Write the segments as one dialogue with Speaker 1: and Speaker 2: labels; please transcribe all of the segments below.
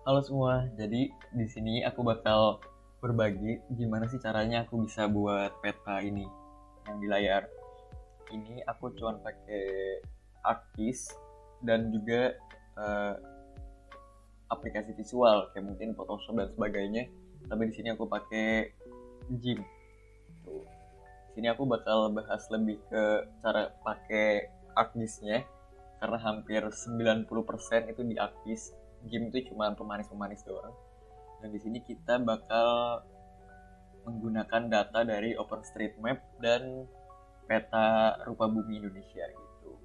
Speaker 1: Halo semua, jadi di sini aku bakal berbagi gimana sih caranya aku bisa buat peta ini yang di layar. Ini aku cuman pakai ArcGIS dan juga eh, aplikasi visual kayak mungkin Photoshop dan sebagainya. Tapi di sini aku pakai GIMP. Tuh. Di sini aku bakal bahas lebih ke cara pakai ArcGIS-nya karena hampir 90% itu di ArcGIS. GIMP itu cuma pemanis-pemanis doang. Dan di sini kita bakal menggunakan data dari OpenStreetMap dan peta rupa bumi Indonesia gitu.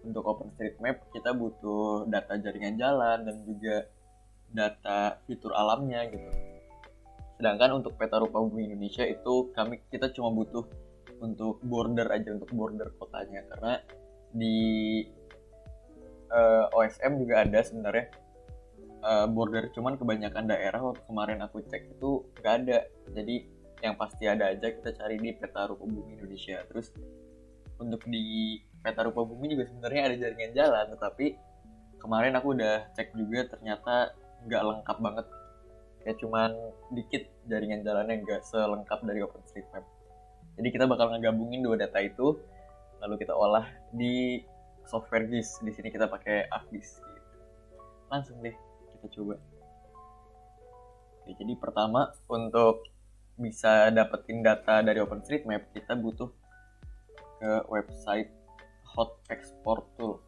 Speaker 1: Untuk OpenStreetMap kita butuh data jaringan jalan dan juga data fitur alamnya gitu. Sedangkan untuk peta rupa bumi Indonesia itu kita cuma butuh untuk border aja, untuk border kotanya, karena di OSM juga ada sebenarnya border, cuman kebanyakan daerah waktu kemarin aku cek itu nggak ada. Jadi yang pasti ada aja kita cari di peta rupa bumi Indonesia. Terus untuk di peta rupa bumi juga sebenarnya ada jaringan jalan, tetapi kemarin aku udah cek juga ternyata nggak lengkap banget, kayak cuman dikit jaringan jalannya, nggak selengkap dari OpenStreetMap. Jadi kita bakal ngegabungin dua data itu lalu kita olah di software GIS. Di sini kita pakai ArcGIS gitu. Langsung deh kita coba. Oke, jadi pertama untuk bisa dapetin data dari OpenStreetMap kita butuh ke website Hot Export Tool.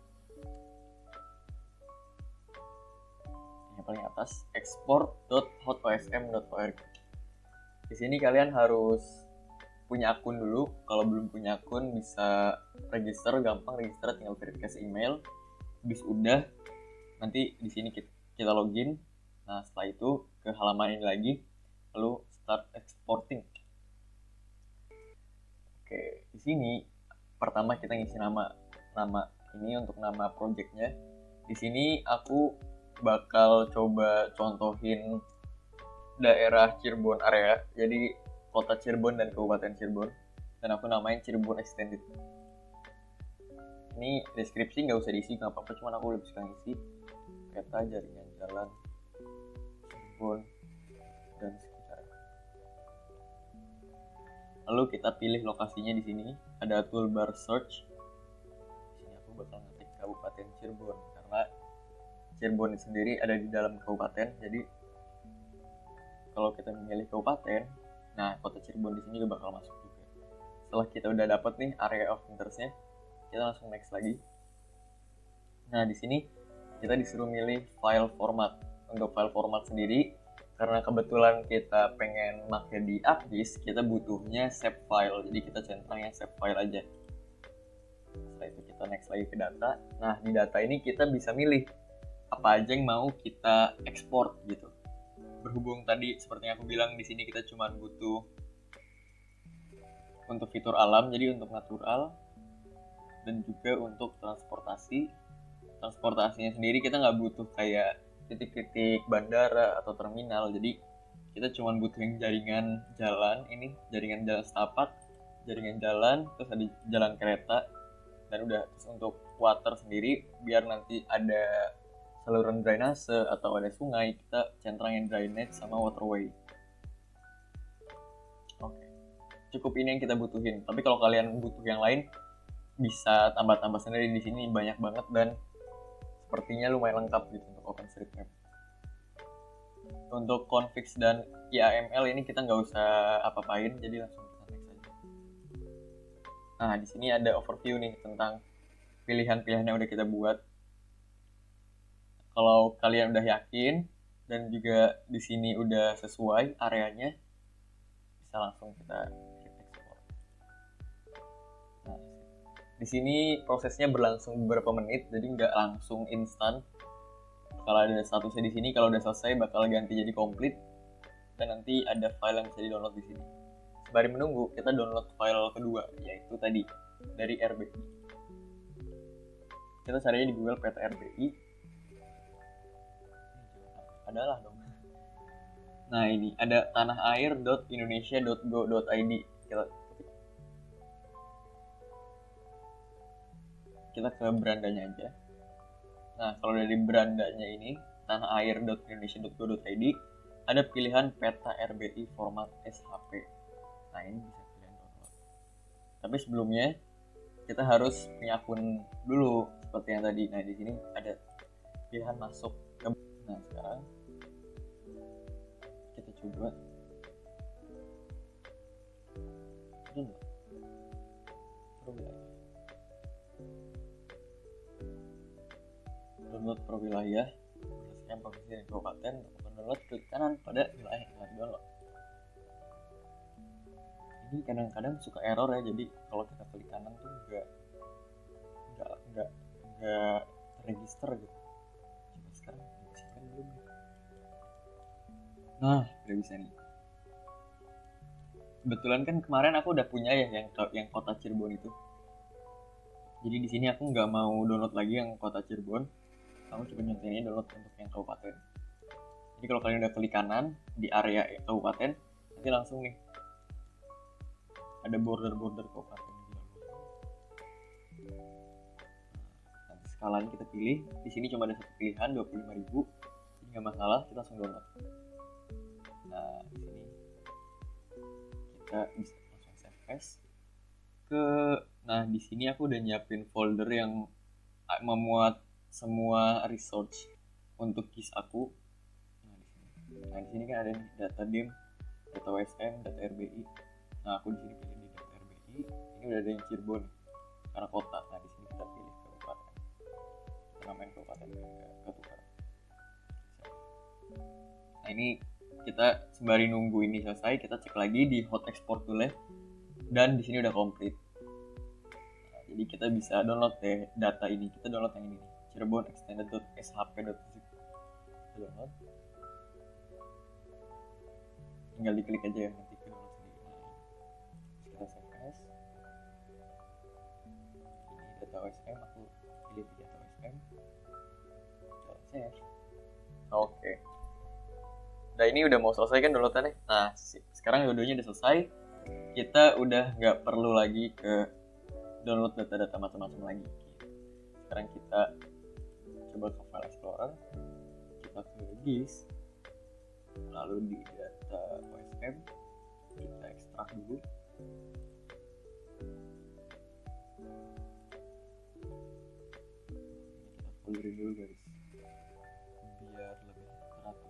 Speaker 1: Yang paling atas, export.hotosm.org. Di sini kalian harus punya akun dulu. Kalau belum punya akun bisa register, gampang register, tinggal verifikasi email. Habis udah, nanti di sini kita login. Nah, setelah itu ke halaman ini lagi, lalu start exporting. Oke, di sini pertama kita ngisi nama ini untuk nama projectnya. Di sini aku bakal coba contohin daerah Cirebon area, jadi kota Cirebon dan Kabupaten Cirebon, dan aku namain Cirebon Extended. Ini deskripsi nggak usah diisi, nggak apa-apa, cuman aku lebih suka ngisi peta jaringan jalan Cirebon dan sekitar. Lalu kita pilih lokasinya. Di sini ada toolbar search. Di sini aku bakal ngetik Kabupaten Cirebon karena Cirebon sendiri ada di dalam kabupaten. Jadi kalau kita memilih kabupaten, nah kota Cirebon di sini juga bakal masuk juga. Setelah kita udah dapat nih area of interest-nya, kita langsung next lagi. Nah di sini kita disuruh milih file format. Untuk file format sendiri, karena kebetulan kita pengen pakai di ArcGIS, kita butuhnya save file. Jadi kita centangnya save file aja. Setelah itu kita next lagi ke data. Nah di data ini kita bisa milih apa aja yang mau kita ekspor gitu. Berhubung tadi seperti yang aku bilang, di sini kita cuma butuh untuk fitur alam, jadi untuk natural dan juga untuk transportasinya sendiri kita nggak butuh kayak titik-titik bandara atau terminal. Jadi kita cuma butuh yang jaringan jalan, ini jaringan jalan setapak, jaringan jalan, terus ada jalan kereta, dan udah. Terus untuk water sendiri, biar nanti ada saluran drainase atau ada sungai, kita centrangin drainage sama waterway. Oke, cukup ini yang kita butuhin. Tapi kalau kalian butuh yang lain, bisa tambah-tambah sendiri. Di sini banyak banget dan sepertinya lumayan lengkap gitu untuk OpenStreetMap. Untuk configs dan YAML ini kita nggak usah apa-apain, jadi langsung kita next aja. Nah, di sini ada overview nih tentang pilihan-pilihan yang udah kita buat. Kalau kalian udah yakin dan juga di sini udah sesuai areanya, bisa langsung kita hit export. Nah, di sini prosesnya berlangsung beberapa menit, jadi nggak langsung instan. Kalau ada statusnya di sini, kalau udah selesai bakal ganti jadi complete, dan nanti ada file yang bisa di-download di sini. Sembari menunggu, kita download file kedua, yaitu tadi dari RBI. Kita carinya di Google peta RBI. Adalah dong. Nah ini ada tanahair.indonesia.go.id. Kita ke berandanya aja. Nah kalau dari berandanya ini, tanaair.indonesia.go.id ada pilihan peta RBI format SHP. Nah ini bisa kalian download. Tapi sebelumnya kita harus punya akun dulu seperti yang tadi. Nah di sini ada pilihan masuk. Nah sekarang kita coba download per wilayah berdasarkan provinsi dan kabupaten. Untuk mendownload klik kanan pada wilayah yang akan download. Ini kadang-kadang suka error ya, jadi kalau kita klik kanan tuh nggak terregister gitu. Coba sekarang bisa kan belum? Nah udah bisa nih. Kebetulan kan kemarin aku udah punya ya yang kota Cirebon itu. Jadi di sini aku nggak mau download lagi yang kota Cirebon. Aku coba nyontohin download untuk yang kabupaten. Jadi kalau kalian udah klik kanan di area kabupaten, nanti langsung nih ada border kabupaten. Nanti skalanya kita pilih. Di sini cuma ada satu pilihan 25.000. Jadi nggak masalah, kita langsung download. Nah di sini kita bisa langsung save as ke. Nah di sini aku udah nyiapin folder yang memuat semua research untuk KIS aku. Nah di sini kan ada data DIM, data WSM, data RBI. Nah aku di sini pilih di data RBI. Ini udah ada yang Cirebon karena kota. Nah di sini kita pilih kabupaten. Kita namain kabupaten ketukar. Nah ini kita sembari nunggu ini selesai, kita cek lagi di hot export tool dan di sini udah komplit. Nah, jadi kita bisa download deh data ini. Kita download yang ini nih, Cirebon extended.shp.zip. Download. Tinggal diklik aja ya, nanti ke download sendiri. Nah, kita save as. Ini data OSM, aku pilih di data OSM. Kita save. Oke. Nah ini udah mau selesai kan downloadannya. Nah sekarang videonya udah selesai. Kita udah nggak perlu lagi ke download data-data macam-macam lagi. Sekarang kita coba ke file explorer, kita ke GIS, lalu di data OSM kita ekstrak dulu. Kita folderin dulu guys, biar lebih teratur.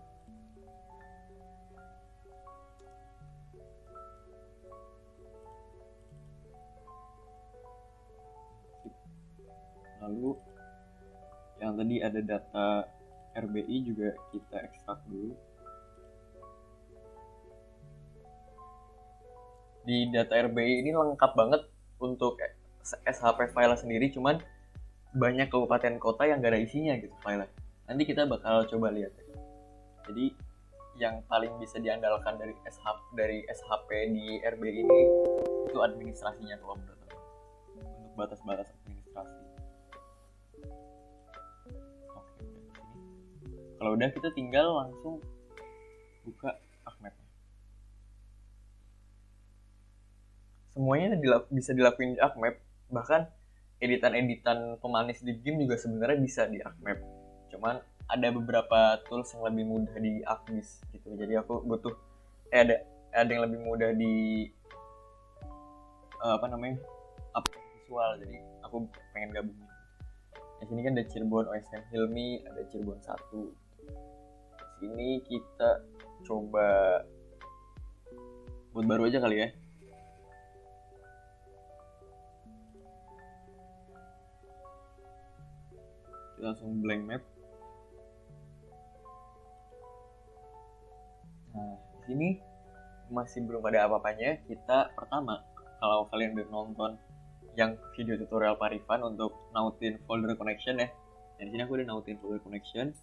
Speaker 1: Lalu yang tadi ada data RBI juga kita ekstrak dulu. Di data RBI ini lengkap banget untuk SHP file sendiri, cuman banyak kabupaten kota yang gak ada isinya gitu file. Nanti kita bakal coba lihat ya. Jadi yang paling bisa diandalkan dari SHP di RBI ini itu administrasinya kalau menurut aku, untuk batas-batas administrasi. Kalau udah kita tinggal langsung buka ArcMap-nya. Semuanya bisa dilakuin di ArcMap, bahkan editan-editan pemanis di game juga sebenarnya bisa di ArcMap. Cuman ada beberapa tools yang lebih mudah di ArcGIS gitu. Jadi aku butuh ada yang lebih mudah di visual. Jadi aku pengen gabungin. Di sini kan ada Cirebon OSM Hilmi, ada Cirebon 1. Ini kita coba buat baru aja kali ya. Kita langsung blank map. Nah, di sini masih belum ada apa-apanya. Kita pertama, kalau kalian udah nonton yang video tutorial Parifan untuk nautin folder connection ya. Nah, di sini aku udah nautin folder connection.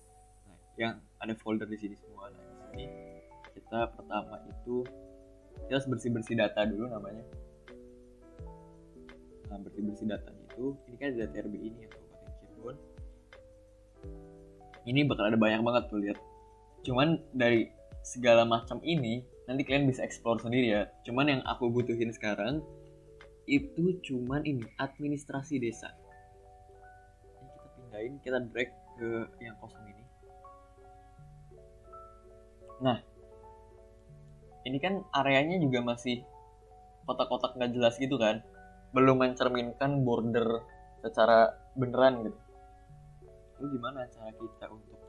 Speaker 1: Yang ada folder di sini semua. Nah, di sini kita pertama itu kita harus bersih data dulu namanya. Nah, bersih datanya itu ini kan data RBI ini yang Kabupaten Cirebon. Ini bakal ada banyak banget tuh, lihat. Cuman dari segala macam ini nanti kalian bisa explore sendiri ya. Cuman yang aku butuhin sekarang itu cuman ini administrasi desa. Ini kita pindahin, kita drag ke yang kosong ini. Nah, ini kan areanya juga masih kotak-kotak nggak jelas gitu kan, belum mencerminkan border secara beneran gitu. Lalu gimana cara kita untuk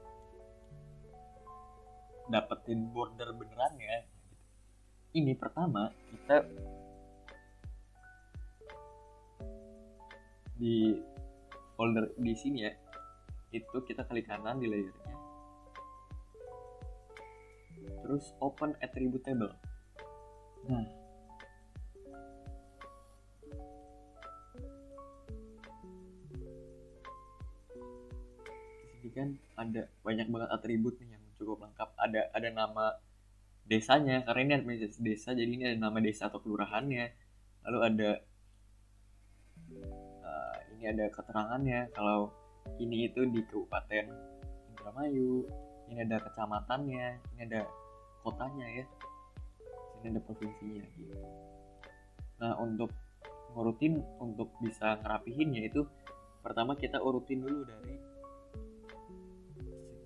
Speaker 1: dapetin border benerannya? Ini pertama kita di folder di sini ya, itu kita klik kanan di layernya, terus open attribute table. Nah, di sini kan ada banyak banget atribut nih yang cukup lengkap. Ada nama desanya, karena ini administrasi desa, jadi ini ada nama desa atau kelurahannya. Lalu ada ini ada keterangannya kalau ini itu di Kabupaten Indramayu, ini ada kecamatannya, ini ada kotanya ya, ini ada provinsinya gitu. Nah, untuk ngurutin, untuk bisa ngerapihinnya itu pertama kita urutin dulu dari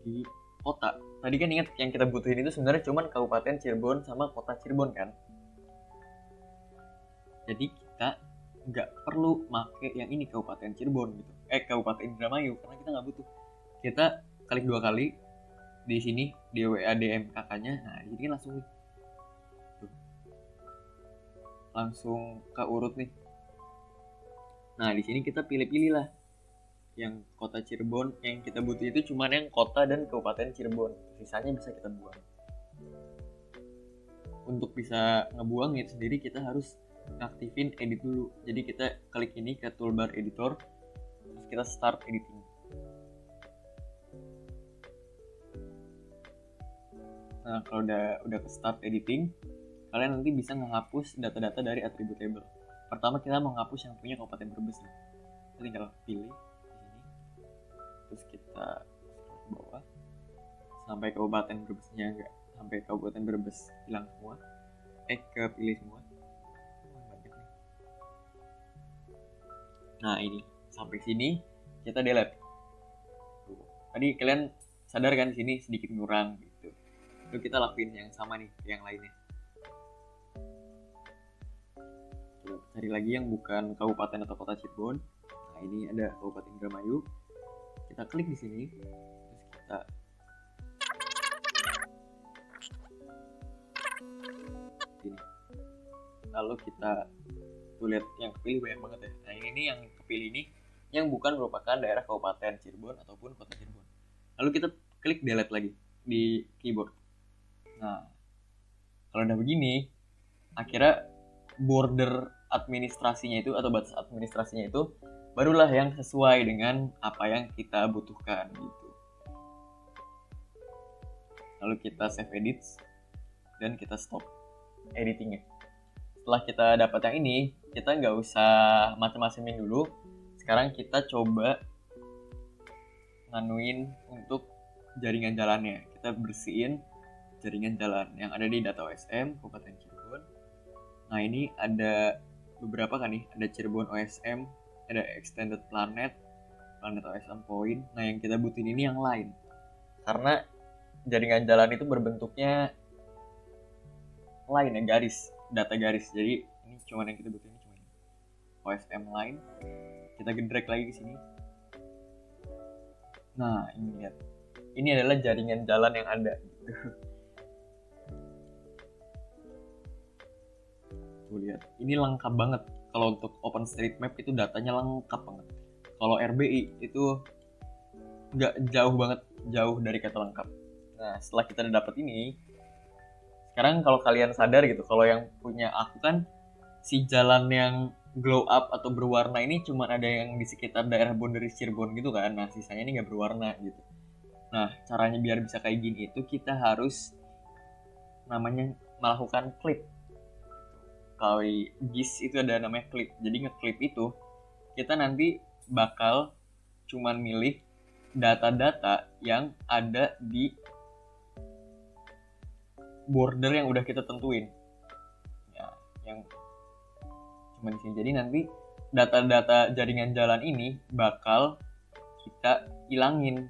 Speaker 1: segi kota. Tadi kan ingat yang kita butuhin itu sebenarnya cuma Kabupaten Cirebon sama Kota Cirebon kan. Jadi kita nggak perlu make yang ini Kabupaten Cirebon gitu, Kabupaten Indramayu, karena kita nggak butuh. Kita klik 2 kali di sini di WADMKK-nya. Nah, jadi kan langsung nih, tuh, langsung ke urut nih. Nah, di sini kita pilih-pilih lah yang Kota Cirebon. Yang kita butuh itu cuma yang kota dan Kabupaten Cirebon, sisanya bisa kita buang. Untuk bisa ngebuang itu sendiri kita harus aktifin edit dulu. Jadi kita klik ini ke toolbar editor, terus kita start editing. Nah, kalau udah ke start editing, kalian nanti bisa menghapus data-data dari attribute table. Pertama kita mau menghapus yang punya Kabupaten Brebes nih. Kita tinggal pilih di sini, terus kita scroll ke bawah sampai Kabupaten Brebesnya enggak, sampai Kabupaten Brebes hilang semua, kepilih semua. Nah, ini sampai sini kita delete. Tuh. Tadi kalian sadar kan di sini sedikit kurang gitu. Lalu kita lakuin yang sama nih, yang lainnya. Coba cari lagi yang bukan kabupaten atau kota Cirebon. Nah, ini ada Kabupaten Indramayu. Kita klik di sini, terus kita sini. Lalu kita tuh lihat yang kepilih banyak banget ya. Nah, ini yang kepilih ini yang bukan merupakan daerah Kabupaten Cirebon ataupun Kota Cirebon. Lalu kita klik delete lagi di keyboard. Nah, kalau udah begini, akhirnya border administrasinya itu atau batas administrasinya itu barulah yang sesuai dengan apa yang kita butuhkan gitu. Lalu kita save edit dan kita stop editingnya. Setelah kita dapat yang ini, kita nggak usah macam-macamin dulu. Sekarang kita coba nganuin untuk jaringan jalannya. Kita bersihin jaringan jalan yang ada di data OSM Kabupaten Cirebon. Nah, ini ada beberapa kan nih, ada Cirebon OSM, ada Extended Planet OSM Point. Nah, yang kita butuhin ini yang lain, karena jaringan jalan itu berbentuknya lain ya, garis, data garis. Jadi ini cuma yang kita butuhin, cuma ini OSM line. Kita drag lagi ke sini. Nah, ini lihat, ini adalah jaringan jalan yang ada gitu. Tuh lihat, ini lengkap banget. Kalau untuk OpenStreetMap itu datanya lengkap banget. Kalau RBI itu nggak jauh banget, jauh dari kata lengkap. Nah, setelah kita udah dapet ini, sekarang kalau kalian sadar gitu, kalau yang punya aku kan si jalan yang glow up atau berwarna ini cuma ada yang di sekitar daerah boundary Cirebon gitu kan. Nah, sisanya ini nggak berwarna gitu. Nah, caranya biar bisa kayak gini itu kita harus namanya melakukan clip. Kalau GIS itu ada namanya clip. Jadi nge-clip itu kita nanti bakal cuman milih data-data yang ada di border yang udah kita tentuin. Ya, yang cuma di sini. Jadi nanti data-data jaringan jalan ini bakal kita hilangin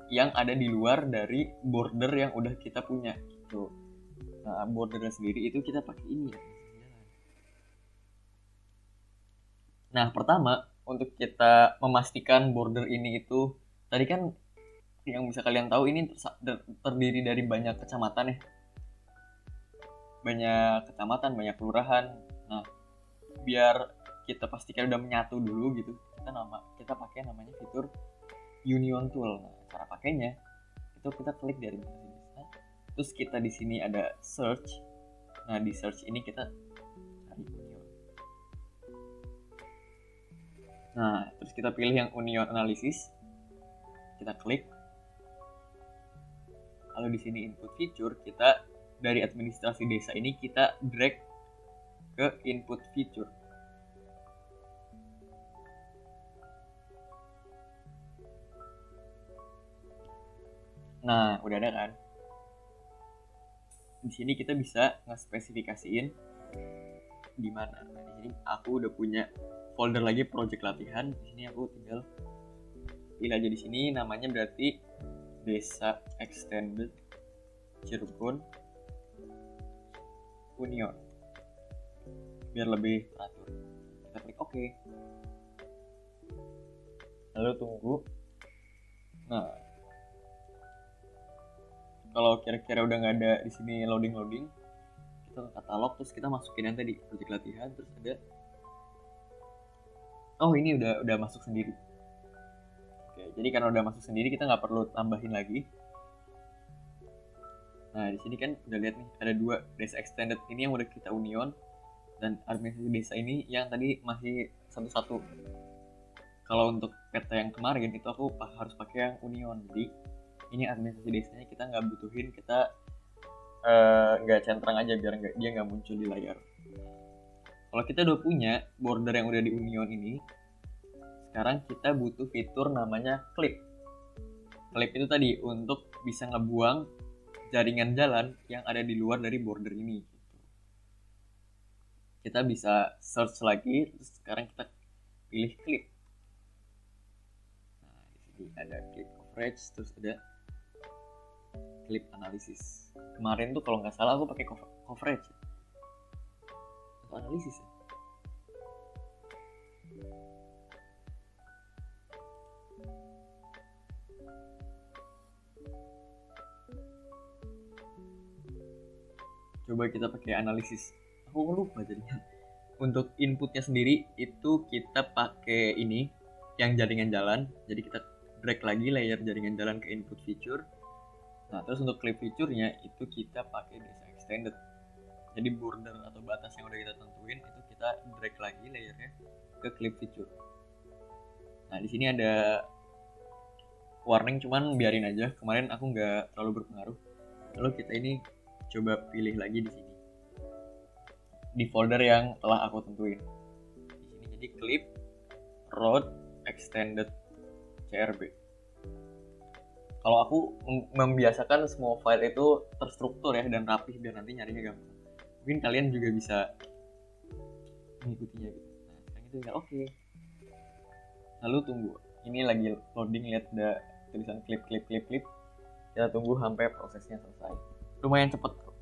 Speaker 1: yang ada di luar dari border yang udah kita punya. gitu. Nah, bordernya sendiri itu kita pakai ini ya. Nah, pertama untuk kita memastikan border ini itu tadi kan yang bisa kalian tahu ini terdiri dari banyak kecamatan ya. Banyak kecamatan, banyak kelurahan. Nah, biar kita pastikan udah menyatu dulu gitu, kita pakai namanya fitur Union Tool. Nah, cara pakainya itu kita klik dari mana, terus kita di sini ada search. Nah, di search ini kita cari Union. Nah, terus kita pilih yang Union Analysis, kita klik. Lalu di sini input feature, kita dari administrasi desa ini kita drag ke input feature. Nah, udah ada kan? Di sini kita bisa nge-spesifikasiin di mana. Nah, di sini aku udah punya folder lagi project latihan. Di sini aku tinggal pilih aja di sini namanya berarti Desa Extended Cirebon Union. Biar lebih teratur. Kita klik OK. Lalu tunggu. Nah, kalau kira-kira udah nggak ada di sini loading, kita ke katalog, terus kita masukin yang tadi project latihan, terus ada ini udah masuk sendiri. Oke, jadi karena udah masuk sendiri kita nggak perlu tambahin lagi. Nah, di sini kan udah lihat nih ada 2 desa extended ini yang udah kita union, dan administrasi desa ini yang tadi masih satu-satu. Kalau untuk peta yang kemarin itu aku harus pakai yang union. Jadi ini administrasi desanya kita nggak butuhin, kita nggak centang aja biar dia nggak muncul di layar. Kalau kita udah punya border yang udah di union ini, sekarang kita butuh fitur namanya clip. Clip itu tadi untuk bisa ngebuang jaringan jalan yang ada di luar dari border ini. Kita bisa search lagi, terus sekarang kita pilih clip. Nah, di sini ada clip coverage, terus ada clip analysis. Kemarin tuh kalau nggak salah aku pakai coverage atau analisis ya. Coba kita pakai analisis. Aku lupa jadinya. Untuk inputnya sendiri itu kita pakai ini yang jaringan jalan. Jadi kita drag lagi layer jaringan jalan ke input feature. Nah, terus untuk clip feature-nya itu kita pakai desa extended. Jadi border atau batas yang udah kita tentuin itu kita drag lagi layernya ke clip feature. Nah, di sini ada warning, cuman biarin aja. Kemarin aku nggak terlalu berpengaruh. Lalu kita ini coba pilih lagi di sini di folder yang telah aku tentuin. Di sini jadi clip road extended CRB. Kalau aku membiasakan semua file itu terstruktur ya dan rapih biar nanti nyarinya gampang. Mungkin kalian juga bisa mengikutinya gitu. Nah, sekarang itu tinggal oke. Lalu tunggu. Ini lagi loading, lihat ada tulisan clip. Kita tunggu sampai prosesnya selesai. Lumayan cepet kok.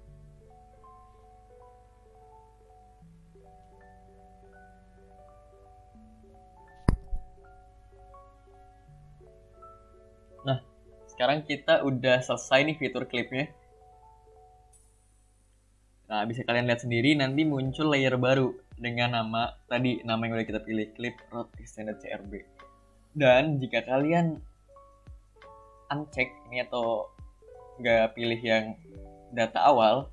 Speaker 1: Nah, sekarang kita udah selesai nih fitur klipnya. Nah, bisa kalian lihat sendiri nanti muncul layer baru dengan nama yang udah kita pilih, clip road extended CRB. Dan jika kalian uncheck ini atau nggak pilih yang data awal,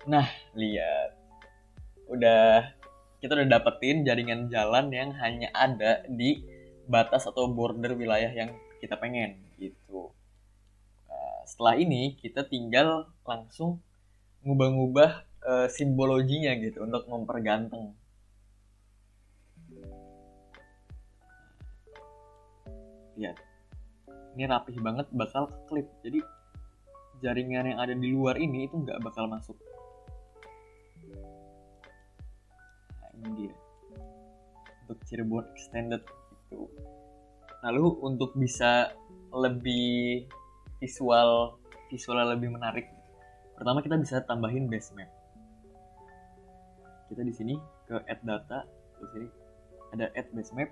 Speaker 1: nah lihat, kita udah dapetin jaringan jalan yang hanya ada di batas atau border wilayah yang kita pengen gitu. Setelah ini kita tinggal langsung ngubah-ngubah simbologinya gitu untuk memperganteng. Lihat, ini rapih banget, bakal klip. Jadi jaringan yang ada di luar ini itu nggak bakal masuk. Nah, ini dia untuk Cirebon extended gitu. Lalu untuk bisa lebih visualnya lebih menarik, Pertama kita bisa tambahin base map. Kita di sini ke add data, di sini ada add base map.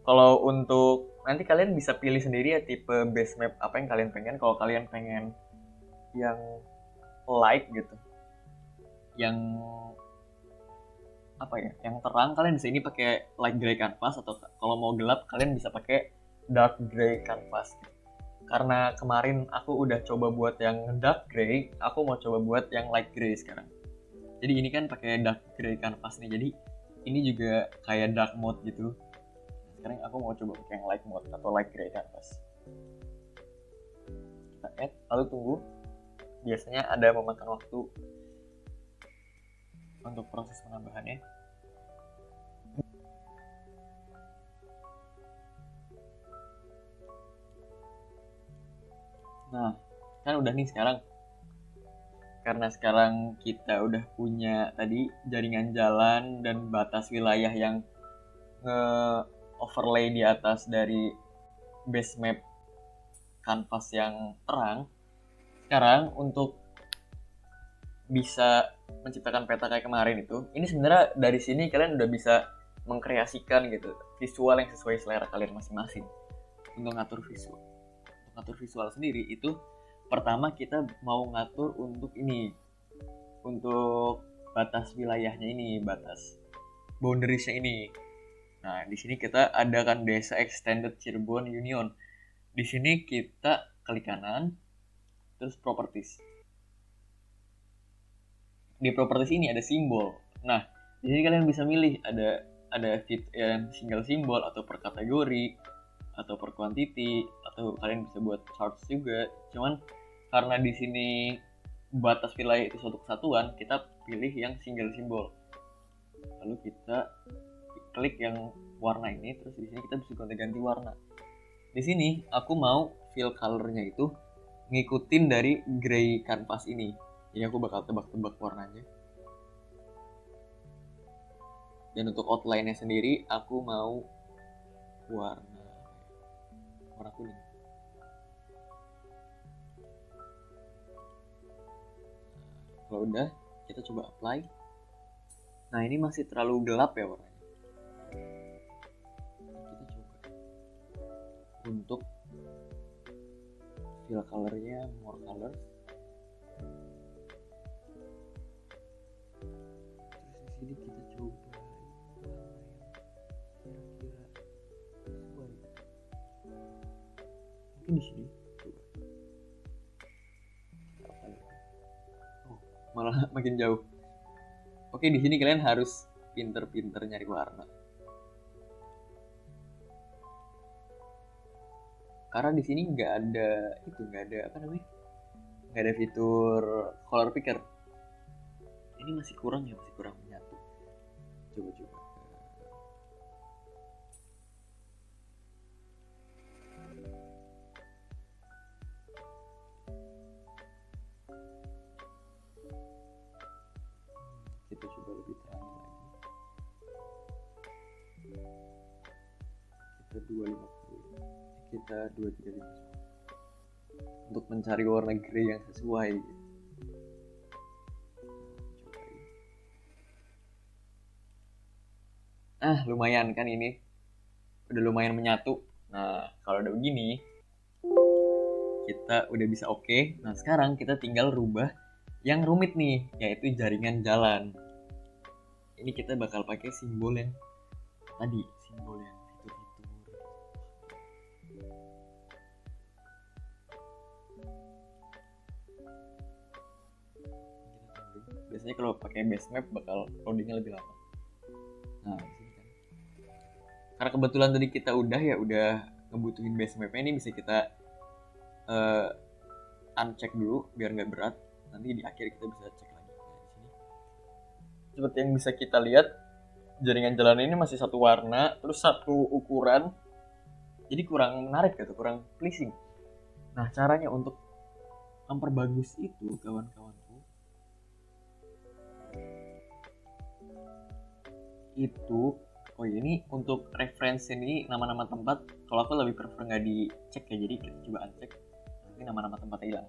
Speaker 1: Kalau untuk nanti kalian bisa pilih sendiri ya tipe base map apa yang kalian pengen. Kalau kalian pengen yang light gitu, yang apa ya, yang terang, kalian bisa ini pakai light gray canvas, atau kalau mau gelap kalian bisa pakai dark gray canvas. Karena kemarin aku udah coba buat yang dark gray, aku mau coba buat yang light gray sekarang. Jadi ini kan pakai dark gray canvas nih, jadi ini juga kayak dark mode gitu. Sekarang aku mau coba pakai yang light mode atau light gray canvas. Kita add, lalu tunggu. Biasanya ada memakan waktu untuk proses penambahannya. Nah, kan udah nih sekarang. Karena sekarang kita udah punya tadi jaringan jalan dan batas wilayah yang nge-overlay di atas dari base map kanvas yang terang. Sekarang untuk bisa menciptakan peta kayak kemarin itu, ini sebenarnya dari sini kalian udah bisa mengkreasikan gitu visual yang sesuai selera kalian masing-masing. Untuk ngatur visual sendiri itu, pertama kita mau ngatur untuk ini, untuk batas wilayahnya ini, batas boundariesnya ini. Nah, di sini kita adakan Desa Extended Cirebon Union. Di sini kita klik kanan, terus properties. Di properties ini ada simbol. Nah, di sini kalian bisa milih ada yang single simbol atau per kategori atau per quantity, atau kalian bisa buat charts juga. Cuman karena di sini batas wilayah itu suatu kesatuan, kita pilih yang single simbol. Lalu kita klik yang warna ini, terus di sini kita bisa ganti-ganti warna. Di sini aku mau fill colornya itu ngikutin dari gray canvas ini. Jadi aku bakal tebak-tebak warnanya. Dan untuk outline-nya sendiri aku mau warna kuning. Kalau udah, kita coba apply. Nah, ini masih terlalu gelap ya warnanya. Kita coba untuk fill colornya more colors. Terus di sini kita coba warna yang kira-kira sesuai. Mungkin di sini coba. Oh, malah makin jauh. Oke, di sini kalian harus pinter-pinter nyari warna. Karena di sini nggak ada nggak ada fitur color picker. Ini masih kurang menyatu. Coba. Kita coba lebih terang lagi. Kita 235 untuk mencari warna grey yang sesuai. Lumayan kan ini. Udah lumayan menyatu. Nah, kalau udah begini, kita udah bisa oke. Nah, sekarang kita tinggal rubah yang rumit nih, yaitu jaringan jalan. Ini kita bakal pakai simbol yang tadi, simbol yang fitur-fitur. Biasanya kalau pakai base map bakal loadingnya lebih lama. Nah, di sini kan. Karena kebetulan tadi kita udah ngebutuhin base mapnya, ini bisa kita uncheck dulu biar nggak berat. Nanti di akhir kita bisa cek lagi. Nah, di sini seperti yang bisa kita lihat, jaringan jalan ini masih satu warna, terus satu ukuran. Jadi kurang menarik gitu, kurang pleasing. Nah, caranya untuk memperbagus itu, kawan-kawanku, itu ini untuk referensi ini nama-nama tempat. Kalau aku lebih prefer nggak dicek ya, jadi kita coba uncheck, nanti nama-nama tempatnya hilang.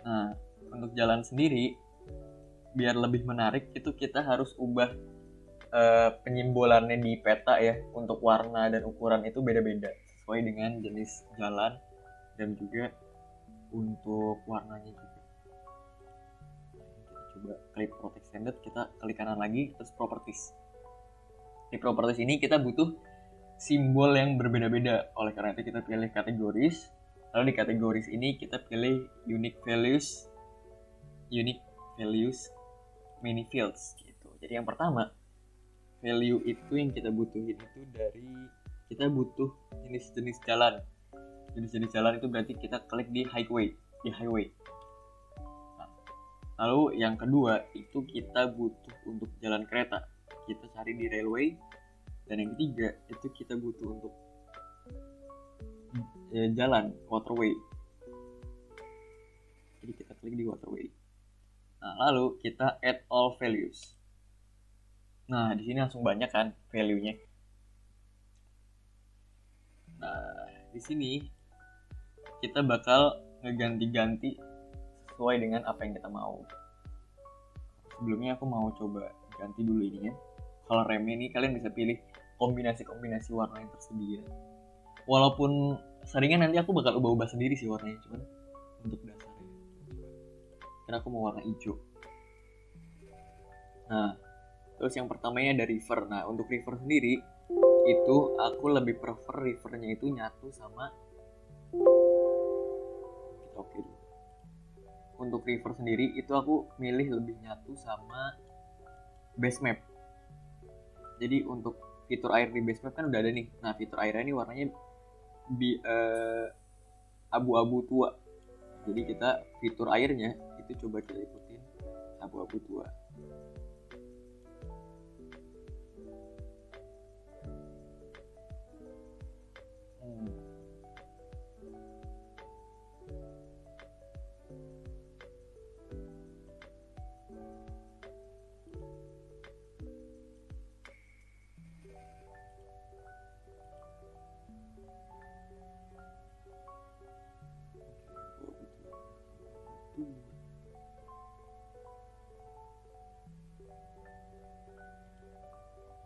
Speaker 1: Nah, untuk jalan sendiri biar lebih menarik itu kita harus ubah penyimbolannya di peta ya, untuk warna dan ukuran itu beda-beda sesuai dengan jenis jalan dan juga untuk warnanya juga. Kita coba klik Protect Standard, kita klik kanan lagi, terus Properties. Di Properties ini kita butuh simbol yang berbeda-beda, oleh karena itu kita pilih Categories. Lalu di Categories ini kita pilih Unique Values Many Fields gitu. Jadi yang pertama, value itu yang kita butuhin itu dari, kita butuh jenis-jenis jalan. Jenis-jenis jalan itu berarti kita klik di highway. Nah, lalu yang kedua itu kita butuh untuk jalan kereta, kita cari di railway. Dan yang ketiga itu kita butuh untuk jalan waterway, jadi kita klik di waterway. Nah, lalu kita add all values. Nah, di sini langsung banyak kan value-nya. Nah, di sini kita bakal ngeganti-ganti sesuai dengan apa yang kita mau. Sebelumnya aku mau coba ganti dulu ini ya. Color remnya ini kalian bisa pilih kombinasi-kombinasi warna yang tersedia. Walaupun seringnya nanti aku bakal ubah-ubah sendiri sih warnanya, cuman untuk dasarnya. Karena aku mau warna hijau. Nah, terus yang pertamanya ada river. Nah, untuk river sendiri itu aku lebih prefer rivernya itu nyatu sama, kita oke dulu. Untuk river sendiri itu aku milih lebih nyatu sama base map. Jadi untuk fitur air di base map kan udah ada nih. Nah, fitur airnya ini warnanya abu-abu tua. Jadi kita fitur airnya itu coba kita ikutin abu-abu tua.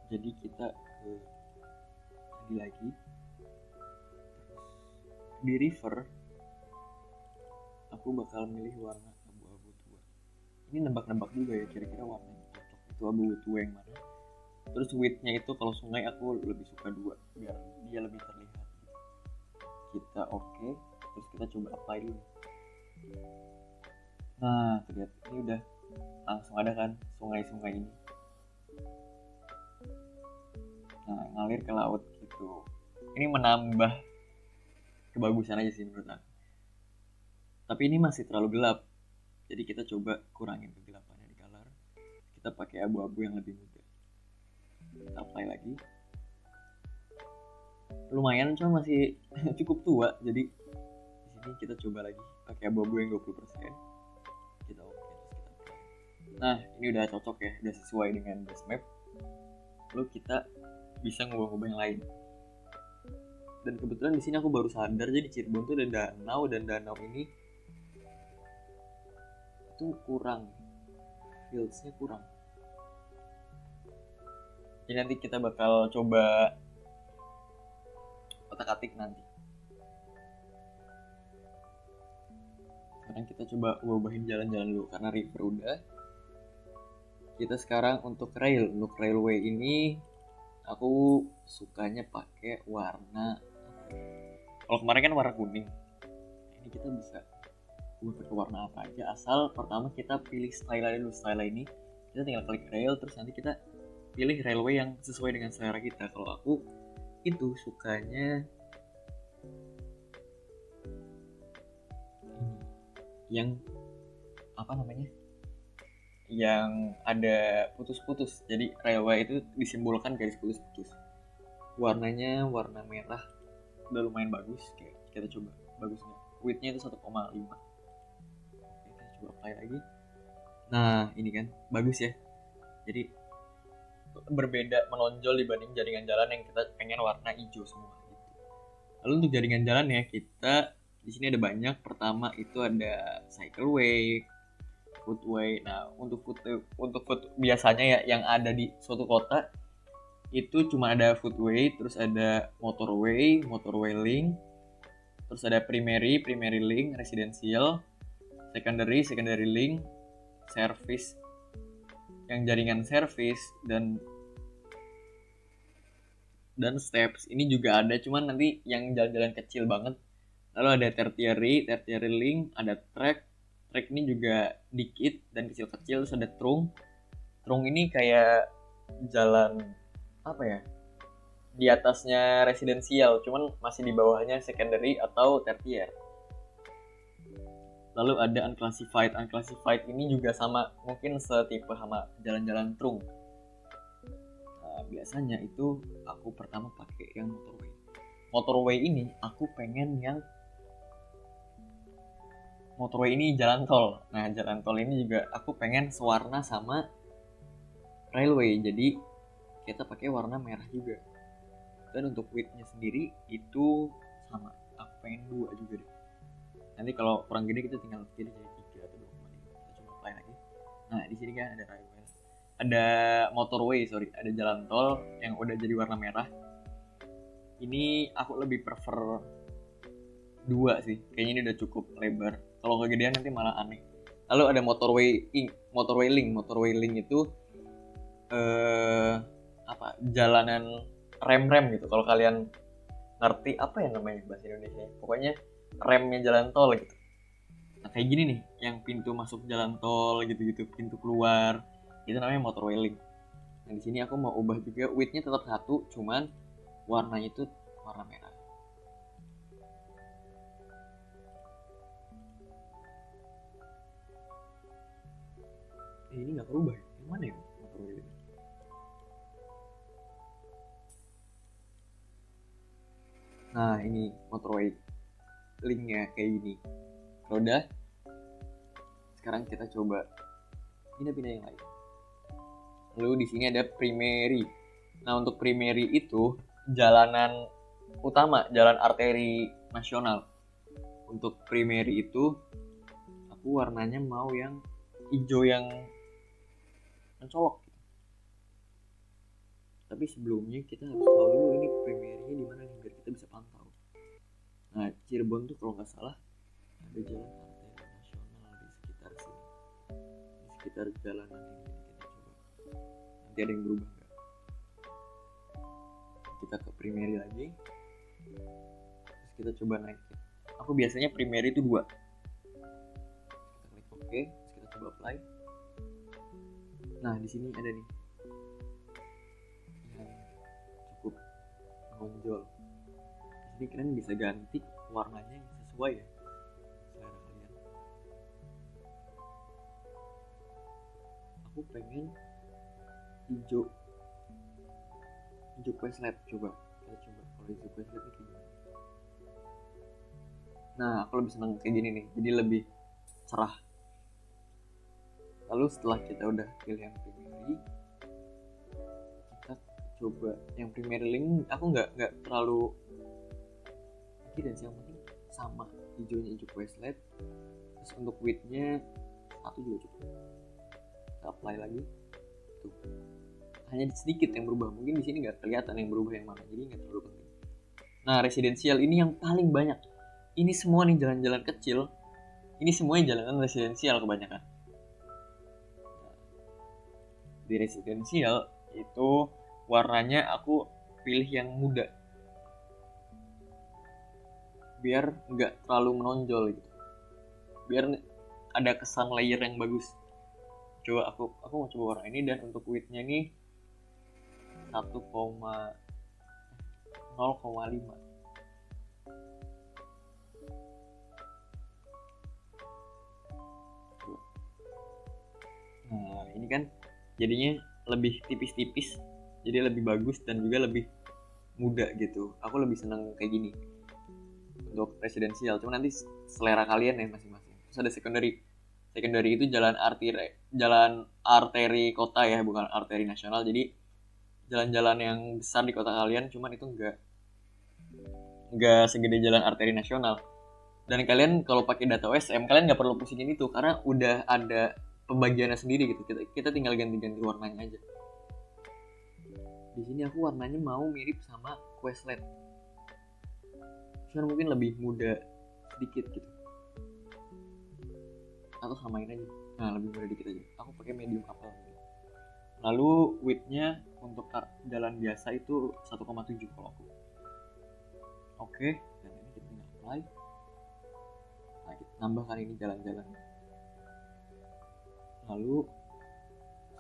Speaker 1: Jadi kita ke tadi lagi, di river aku bakal milih warna abu-abu tua. Ini nebak-nebak juga ya kira-kira warna yang cocok itu abu-abu tua yang mana. Terus width-nya itu kalau sungai aku lebih suka 2 biar dia lebih terlihat. Kita oke, terus kita coba apply dulu. Nah, terlihat ini udah langsung ada kan sungai-sungai ini. Nah, ngalir ke laut gitu. Ini menambah kebagusan aja sih menurut aku. Tapi ini masih terlalu gelap. Jadi kita coba kurangin kegelapannya di color. Kita pakai abu-abu yang lebih muda. Kita apply lagi. Lumayan cuma masih cukup tua. Jadi di sini kita coba lagi pakai abu-abu yang 20%. Kita oke, terus kita apply. Nah, ini udah cocok ya, udah sesuai dengan base map. Lalu kita bisa ngubah-ngubah yang lain. Dan kebetulan di sini aku baru sadar, jadi Cirebon tuh ada danau, dan danau ini itu kurang, fields-nya kurang. Jadi nanti kita bakal coba otak-atik nanti. Sekarang kita coba ubahin jalan-jalan dulu karena river udah. Kita sekarang untuk rail, untuk railway ini aku sukanya pakai warna, kalau kemarin kan warna kuning, ini kita bisa ubah ke warna apa aja, asal pertama kita pilih style dulu. Style ini kita tinggal klik rail, terus nanti kita pilih railway yang sesuai dengan selera kita. Kalau aku itu sukanya yang apa namanya, yang ada putus-putus. Jadi railway itu disimbolkan garis putus-putus. Warnanya warna merah, udah lumayan bagus. Oke, kita coba bagus nggak? Width-nya itu 1,5. Oke, kita coba apply lagi. Nah, ini kan bagus ya. Jadi berbeda, menonjol dibanding jaringan jalan yang kita pengen warna hijau semua gitu. Lalu untuk jaringan jalan ya, kita di sini ada banyak. Pertama itu ada cycleway, footway. Nah, untuk foot biasanya ya yang ada di suatu kota itu cuma ada footway, terus ada motorway link, terus ada primary link, residential, secondary link, service, yang jaringan service dan steps ini juga ada, cuman nanti yang jalan-jalan kecil banget. Lalu ada tertiary link, ada track ini juga dikit dan kecil-kecil. Terus ada trunk ini kayak jalan apa ya, di atasnya residensial cuman masih di bawahnya secondary atau tertiary. Lalu ada unclassified ini juga sama, mungkin setipe sama jalan-jalan trunk. Nah, biasanya itu aku pertama pakai yang motorway ini. Aku pengen yang motorway ini jalan tol. Nah, jalan tol ini juga aku pengen sewarna sama railway, jadi kita pakai warna merah juga. Dan untuk width-nya sendiri itu sama, aku pengen 2 juga deh. Nanti kalau kurang gede kita tinggal pilih jadi 3 atau 2,5. Kita coba apply lagi. Nah, di sini kan ada railway, ada motorway, ada jalan tol yang udah jadi warna merah. Ini aku lebih prefer 2 sih, kayaknya ini udah cukup lebar. Kalau kegedean nanti malah aneh. Lalu ada motorway link itu jalanan rem gitu. Kalau kalian ngerti apa ya namanya bahasa Indonesia, pokoknya remnya jalan tol gitu. Nah, kayak gini nih, yang pintu masuk jalan tol gitu-gitu, pintu keluar, itu namanya motorway link. Nah, di sini aku mau ubah juga, width-nya tetap 1, cuman warnanya itu warna merah. Ini nggak berubah ya? Yang mana ya motorway link? Nah, ini motorway linknya kayak gini. Kalau udah, sekarang kita coba pindah yang lain. Lalu di sini ada primary. Nah, untuk primary itu jalanan utama, jalan arteri nasional. Untuk primary itu aku warnanya mau yang hijau yang mencolok gitu. Tapi sebelumnya kita harus tahu dulu ini primary-nya di mana nih, biar kita bisa pantau. Nah, Cirebon tuh kalau nggak salah ada jalan arteri nasional di sekitar sini, di sekitar jalanan ini. Kita coba, nanti ada yang berubah nggak? Kita ke primary lagi, terus kita coba naikin. Aku biasanya primary itu 2. Kita klik OK, terus kita coba apply. Nah, di sini ada nih yang cukup menonjol. Jadi kalian bisa ganti warnanya yang sesuai ya selera kalian. Aku pengen hijau Queensland. Coba kita coba kalau hijau Queensland itu gimana. Nah, aku lebih senang kayak gini nih, jadi lebih cerah. Lalu setelah kita udah pilih yang primary, kita coba yang primary link. Aku nggak terlalu dan yang penting sama hijaunya hijau Queensland. Terus untuk width-nya 1 juga cukup. Kita apply lagi. Tuh. Hanya sedikit yang berubah. Mungkin di sini nggak kelihatan yang berubah yang mana, jadi nggak terlalu penting. Nah, residensial ini yang paling banyak. Ini semua nih jalan-jalan kecil. Ini semuanya jalanan residensial kebanyakan. Nah, di residensial itu warnanya aku pilih yang muda, biar nggak terlalu menonjol gitu, biar ada kesan layer yang bagus. Coba aku mau coba warna ini, dan untuk width-nya nih 0,5. Nah, ini kan jadinya lebih tipis-tipis, jadi lebih bagus dan juga lebih muda gitu. Aku lebih senang kayak gini untuk residensial, cuma nanti selera kalian ya masing-masing. Terus ada secondary itu jalan arteri kota ya, bukan arteri nasional. Jadi jalan-jalan yang besar di kota kalian, cuman itu nggak segede jalan arteri nasional. Dan kalian kalau pakai data OSM, kalian nggak perlu pusingin itu, karena udah ada pembagiannya sendiri gitu. Kita tinggal ganti-ganti warnanya aja. Di sini aku warnanya mau mirip sama Questlet, cuman mungkin lebih muda sedikit gitu, atau samain aja. Nah, lebih muda dikit aja, aku pakai medium apple. Lalu widthnya untuk jalan biasa itu 1,7 kalau aku. Oke, dan ini kita tinggal apply. Nah, kita tambahkan ini jalan-jalan. Lalu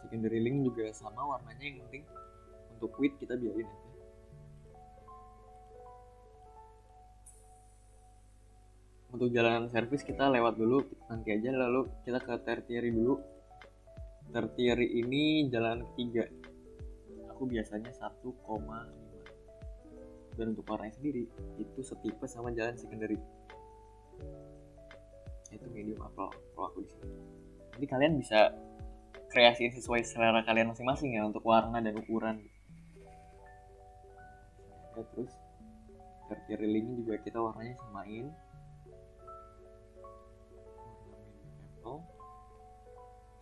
Speaker 1: secondary link juga sama warnanya, yang penting untuk width kita biarin aja. Untuk jalanan servis kita lewat dulu nanti aja, lalu kita ke tertiary dulu. Tertiary ini jalan ketiga, aku biasanya 1,5, dan untuk warnanya sendiri itu setipe sama jalan secondary, itu medium apple kalau aku di sini. Jadi kalian bisa kreasiin sesuai selera kalian masing-masing ya untuk warna dan ukuran. Ya, terus tertiary link juga kita warnanya samain.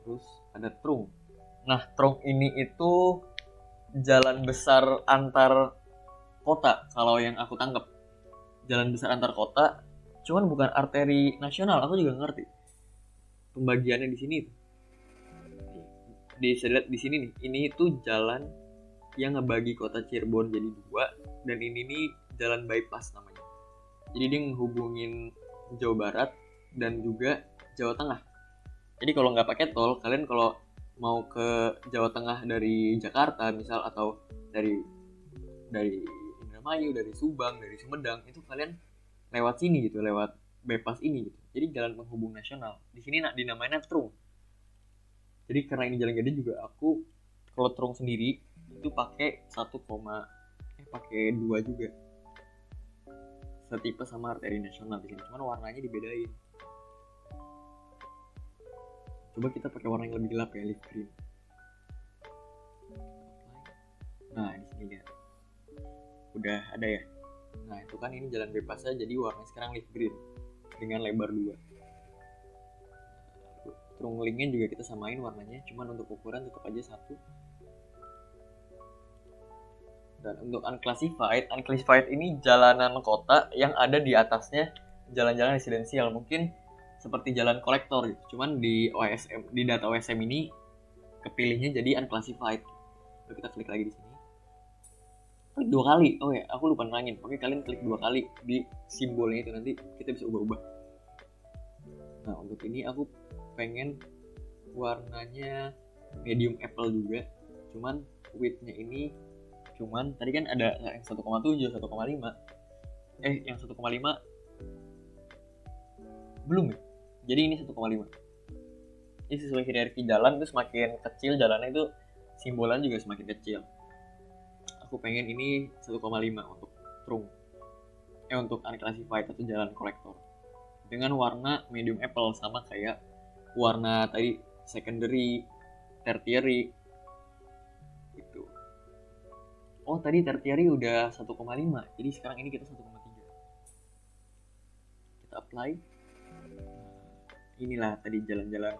Speaker 1: Terus ada trunk. Nah, trunk ini itu jalan besar antar kota kalau yang aku tangkap. Jalan besar antar kota, cuman bukan arteri nasional. Aku juga ngerti pembagiannya di sini. Di sini nih, ini itu jalan yang ngebagi kota Cirebon jadi dua, dan ini nih jalan bypass namanya. Jadi dia menghubungin Jawa Barat dan juga Jawa Tengah. Jadi kalau nggak pakai tol, kalian kalau mau ke Jawa Tengah dari Jakarta misal, atau dari Indramayu, dari Subang, dari Sumedang, itu kalian lewat sini gitu, lewat bypass ini gitu. Jadi jalan penghubung nasional. Di sini dinamainnya trunk. Jadi karena ini jalan gede juga, aku kalau trunk sendiri itu pakai 2 juga. Setipe sama arteri nasional di sini, cuman warnanya dibedain. Coba kita pakai warna yang lebih gelap ya, leaf green. Nah, di sini lihat. Udah ada ya. Nah, itu kan ini jalan bebasnya, jadi warnanya sekarang leaf green dengan lebar 2. Trunk linknya juga kita samain warnanya, cuman untuk ukuran tetap aja 1. Dan untuk unclassified ini jalanan kota yang ada di atasnya jalan-jalan residensial, mungkin seperti jalan kolektor gitu. Cuman di OSM, di data OSM ini kepilihnya jadi unclassified. Lalu kita klik lagi di sini. Klik 2 kali. Oh ya, aku lupa nerangin. Oke, kalian klik 2 kali di simbolnya itu, nanti kita bisa ubah-ubah. Nah, untuk ini aku pengen warnanya medium apple juga. Cuman width-nya ini tadi kan ada yang 1,7, 1,5. Yang 1,5 belum ya? Jadi ini 1,5. Ini sesuai hierarki jalan, itu semakin kecil jalannya itu simbolannya juga semakin kecil. Aku pengen ini 1,5 untuk trunk. Untuk unclassified atau jalan kolektor. Dengan warna medium apple sama kayak warna tadi secondary, tertiary. Gitu. Oh, tadi tertiary udah 1,5. Jadi sekarang ini kita 1,3. Kita apply. Inilah tadi jalan-jalan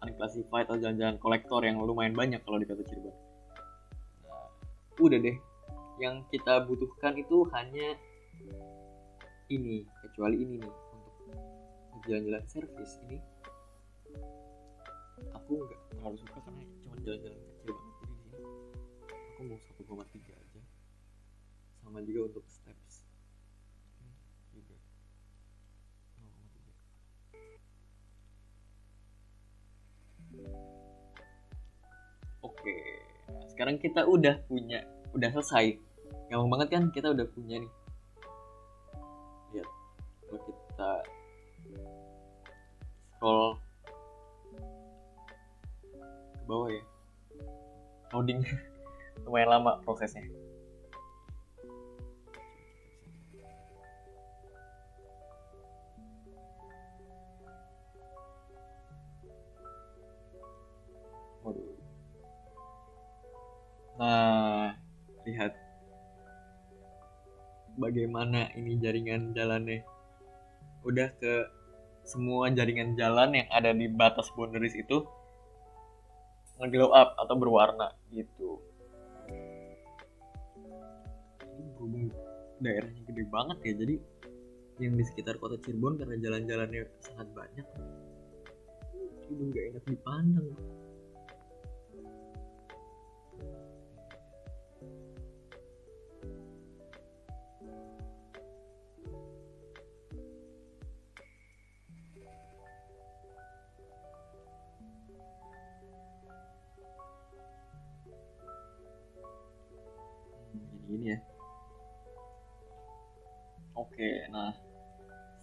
Speaker 1: unclassified atau jalan-jalan kolektor yang lumayan banyak kalau di kota Cirebon. Nah, udah deh. Yang kita butuhkan itu hanya ini, kecuali ini nih untuk jalan-jalan servis ini. Aku nggak terlalu suka karena cuma jalan-jalan kecil banget. Jadi di sini aku mau 1,3 aja. Sama juga untuk steps. Juga 0,3. Oke, nah sekarang kita udah selesai. Gampang banget kan, kita udah punya nih. Lihat, kalau kita scroll ke bawah ya, loading lumayan lama prosesnya. Nah, lihat bagaimana ini jaringan jalannya. Udah ke semua jaringan jalan yang ada di batas boundaries itu ngeglow up atau berwarna gitu. Ini berhubung daerahnya gede banget ya, jadi yang di sekitar kota Cirebon karena jalan-jalannya sangat banyak, udah nggak enak dipandang. Ini ya. Oke, nah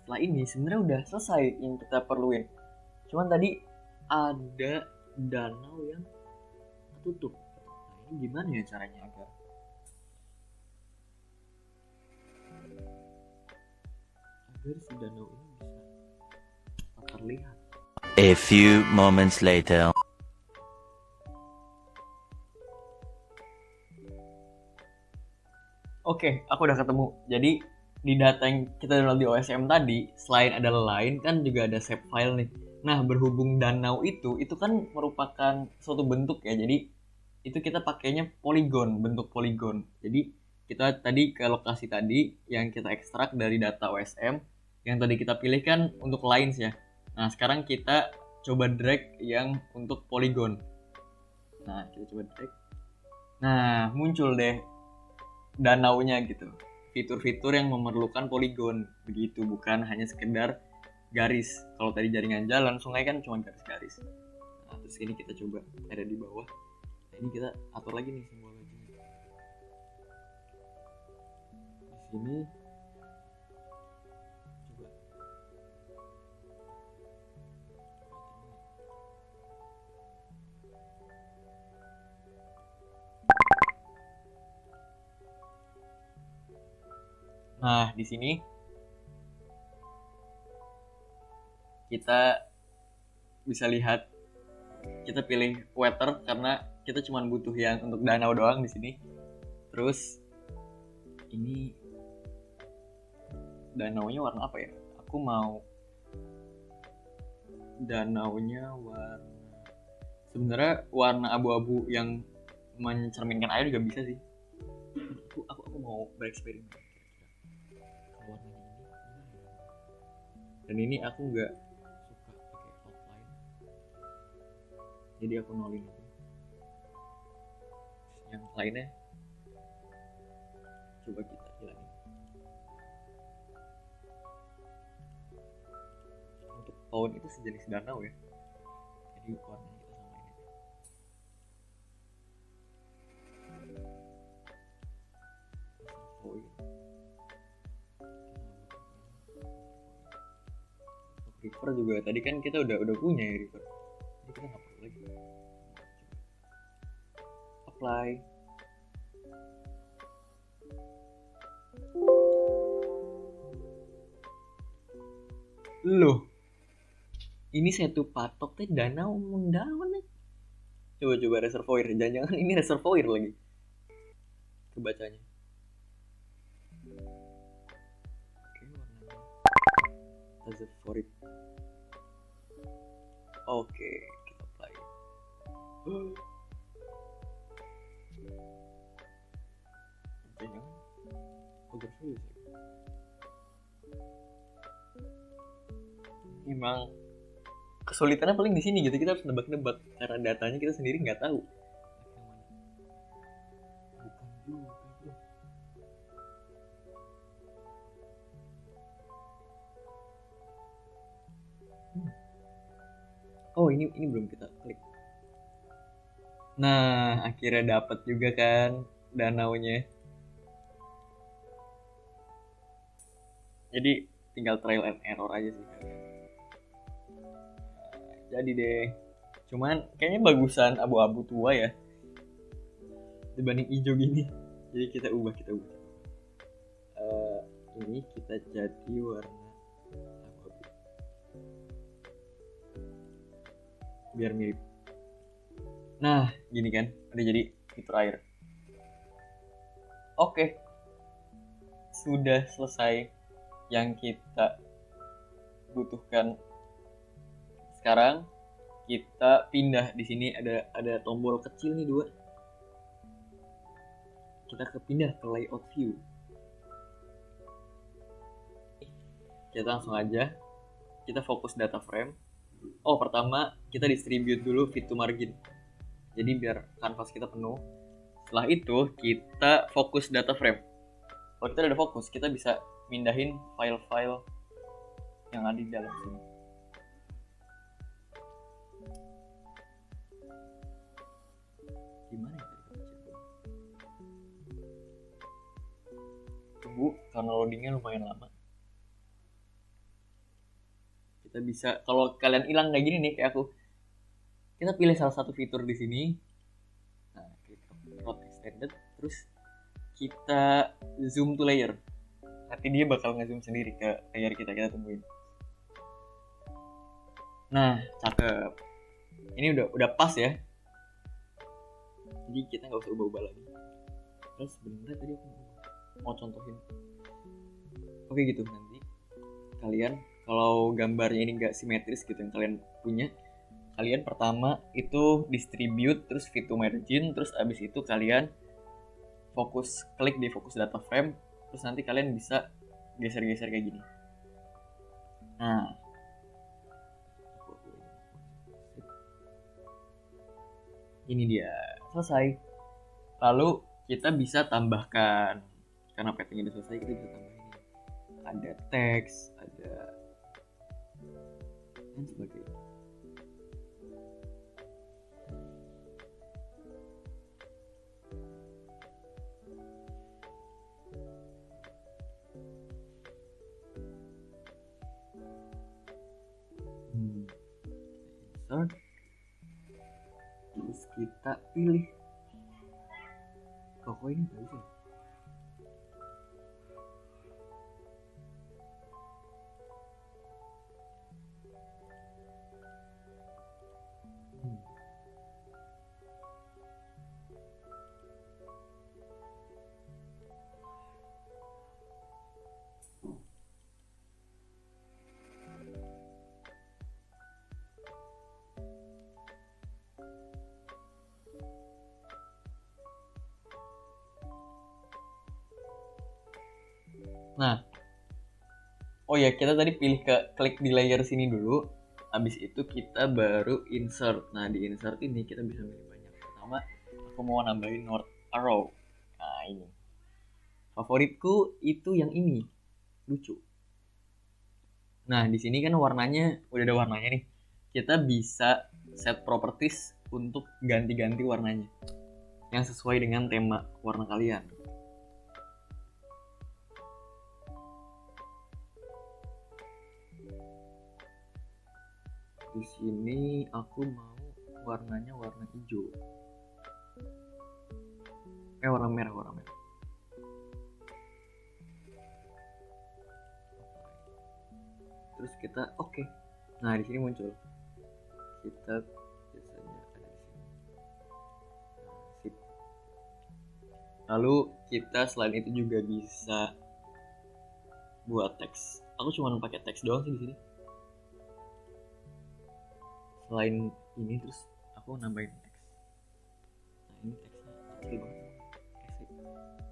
Speaker 1: setelah ini sebenarnya udah selesai yang kita perluin. Cuman tadi ada danau yang tertutup. Nah, ini gimana ya caranya agar si danau ini bisa terlihat?
Speaker 2: A few moments later.
Speaker 1: Oke, aku udah ketemu. Jadi di data yang kita download di OSM tadi, selain ada line kan juga ada save file nih. Nah, berhubung danau itu kan merupakan suatu bentuk ya. Jadi itu kita pakainya poligon, bentuk poligon. Jadi kita tadi ke lokasi tadi yang kita ekstrak dari data OSM, yang tadi kita pilih kan untuk lines ya. Nah, sekarang kita coba drag yang untuk poligon. Nah, kita coba drag. Nah, muncul deh danaunya gitu. Fitur-fitur yang memerlukan poligon begitu, bukan hanya sekedar garis. Kalau tadi jaringan jalan, sungai kan cuma garis-garis. Nah, terus ini kita coba ada di bawah. Nah, ini kita atur lagi nih simbolnya. Di sini coba. Nah, di sini kita bisa lihat, kita pilih weather karena kita cuma butuh yang untuk danau doang di sini. Terus ini danaunya warna apa ya? Aku mau danaunya warna, sebenarnya warna abu-abu yang mencerminkan air juga bisa sih. Aku mau bereksperimen warnanya ini gimana ya? Dan ini aku nggak suka pakai outline, jadi aku nolin aja. Yang lainnya coba kita hilangin. Untuk tone itu sejenis danau ya, jadi warnanya kita samain aja. River juga tadi kan kita udah punya ya river, jadi kita nggak perlu lagi. Apply. Loh, ini satu patok teh danau Mundawan nih. Coba reservoir, jangan-jangan ini reservoir lagi kebacanya. Reservoir. Oke, kita apply. Jangan overview sih. Memang kesulitannya paling di sini gitu, kita harus nebak-nebak karena datanya kita sendiri nggak tahu. Bukan juga. Oh, ini belum kita klik. Nah, akhirnya dapat juga kan danaunya. Jadi tinggal trial and error aja sih kalian. Jadi deh. Cuman kayaknya bagusan abu-abu tua ya dibanding hijau gini. Jadi kita ubah. Ini kita jadi warna abu-abu biar mirip. Nah, gini kan udah jadi fitur air. Oke, sudah selesai yang kita butuhkan. Sekarang kita pindah. Di sini ada tombol kecil nih 2. Kita pindah ke layout view. Kita langsung aja, kita fokus data frame. Pertama kita distribute dulu fit to margin, jadi biar kanvas kita penuh. Setelah itu kita fokus data frame. Kalau kita udah fokus, kita bisa mindahin file-file yang ada di dalam sini. Gimana ya? Tunggu, karena loadingnya lumayan lama. Kita bisa, kalau kalian hilang kayak gini nih kayak aku, kita pilih salah satu fitur di sini. Nah, klik Route Extended, terus kita zoom to layer. Nanti dia bakal nge-zoom sendiri ke layer kita tungguin. Nah, cakep. Ini udah pas ya. Jadi kita nggak usah ubah-ubah lagi. Terus sebenarnya tadi aku mau contohin. Oke gitu, nanti kalian kalau gambarnya ini nggak simetris gitu yang kalian punya, kalian pertama itu distribute, terus fit to margin, terus abis itu kalian klik di fokus data frame, terus nanti kalian bisa geser-geser kayak gini. Nah, ini dia selesai. Lalu kita bisa tambahkan, karena paddingnya udah selesai, kita bisa tambahin ada teks, ada dan sebagainya. Insert, terus kita pilih. Kok ini nggak bisa? Nah, oh ya, kita tadi pilih klik di layer sini dulu. Habis itu kita baru insert. Nah, di insert ini kita bisa milih banyak. Pertama, aku mau nambahin north arrow. Nah, ini. Favoritku itu yang ini. Lucu. Nah, di sini kan warnanya udah ada warnanya nih. Kita bisa set properties untuk ganti-ganti warnanya yang sesuai dengan tema warna kalian. Di sini aku mau warnanya warna hijau. Warna merah. Terus kita oke. Nah, di sini muncul. Kita biasanya ada di sini. Sip. Lalu kita selain itu juga bisa buat teks. Aku cuma pakai teks doang sih di sini. Selain ini terus aku nambahin teks. Nah, ini teksnya kecil banget.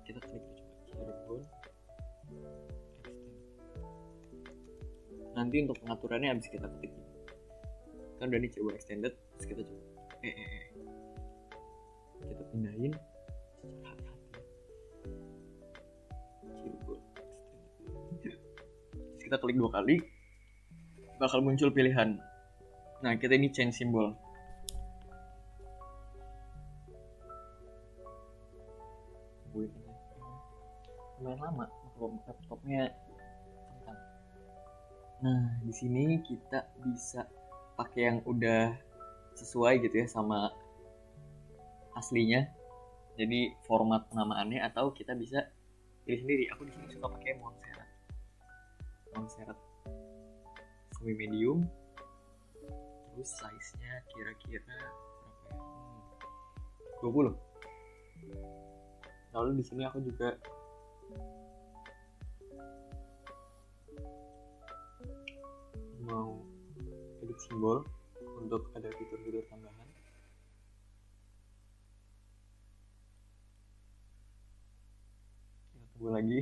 Speaker 1: Kita klik coba Cirebon. Nanti untuk pengaturannya habis kita ketik. Kan udah nih coba extended, terus kita coba kita pindahin secara hati-hati. Cirebon extended. Terus kita klik 2 kali, bakal muncul pilihan. Nah, kita ini change symbol. Lumayan lama laptopnya kentang. Nah, di sini kita bisa pakai yang udah sesuai gitu ya sama aslinya. Jadi format penamaannya, atau kita bisa pilih sendiri. Aku di sini suka pakai Montserrat semi medium. Terus size-nya kira-kira berapa ya? 20. Lalu di sini aku juga mau edit simbol untuk ada fitur-fitur tambahan. Kita tunggu lagi.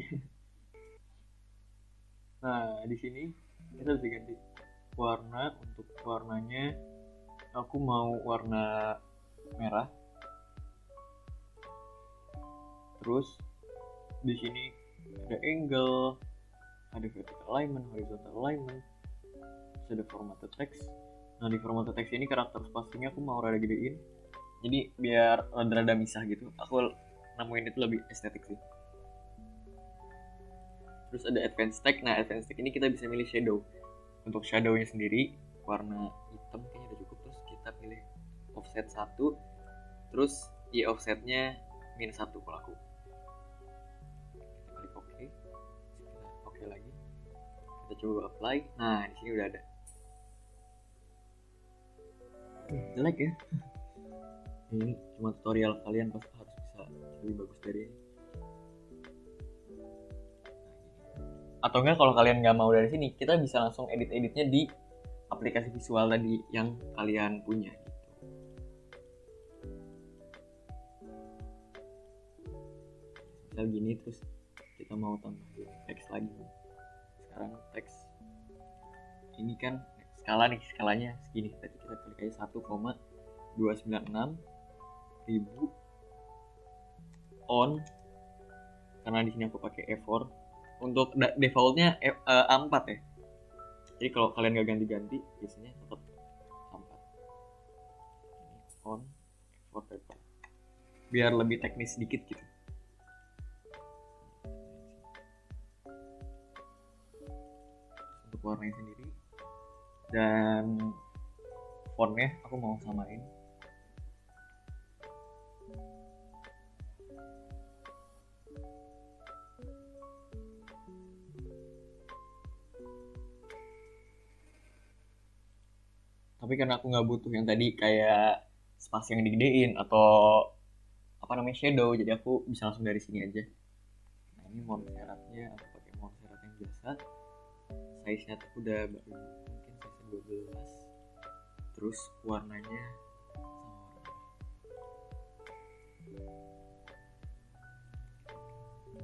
Speaker 1: Nah, di sini kita bisa ganti warna. Untuk warnanya aku mau warna merah. Terus di sini ada angle, ada vertical alignment, horizontal alignment, terus ada formatted text. Nah, di formatted text ini karakter spasinya aku mau rada gedein, jadi biar rada-rada misah gitu. Aku nemuin itu lebih estetik sih. Terus ada advanced text. Nah, advanced text ini kita bisa milih shadow. Untuk shadownya sendiri warna hitam kayaknya udah cukup. Terus kita pilih offset 1, terus offsetnya -1 kalau aku. Kita klik oke. Kita oke lagi. Kita coba apply. Nah, di sini udah ada. Jelek ya. Ini cuma tutorial, kalian pasti harus bisa lebih bagus dari ini. Atau enggak, kalau kalian nggak mau dari sini, kita bisa langsung edit-editnya di aplikasi visual tadi yang kalian punya gitu. Misal gini, terus kita mau tambahin teks lagi. Sekarang teks ini kan skala nih, skalanya segini. Tadi kita klik aja 1,296 ribu on, karena di sini aku pakai E4. Untuk defaultnya A4 ya. Jadi kalau kalian nggak ganti-ganti, biasanya tetap A4. Ini on E4 paper. Biar lebih teknis sedikit gitu. Untuk warnanya sendiri dan fontnya aku mau samain. Tapi karena aku nggak butuh yang tadi kayak spasi yang digedein atau shadow, jadi aku bisa langsung dari sini aja. Nah, ini Montserratnya aku pakai Montserrat yang biasa. Size-nya tuh udah baru, mungkin size 12. Terus warnanya sama warna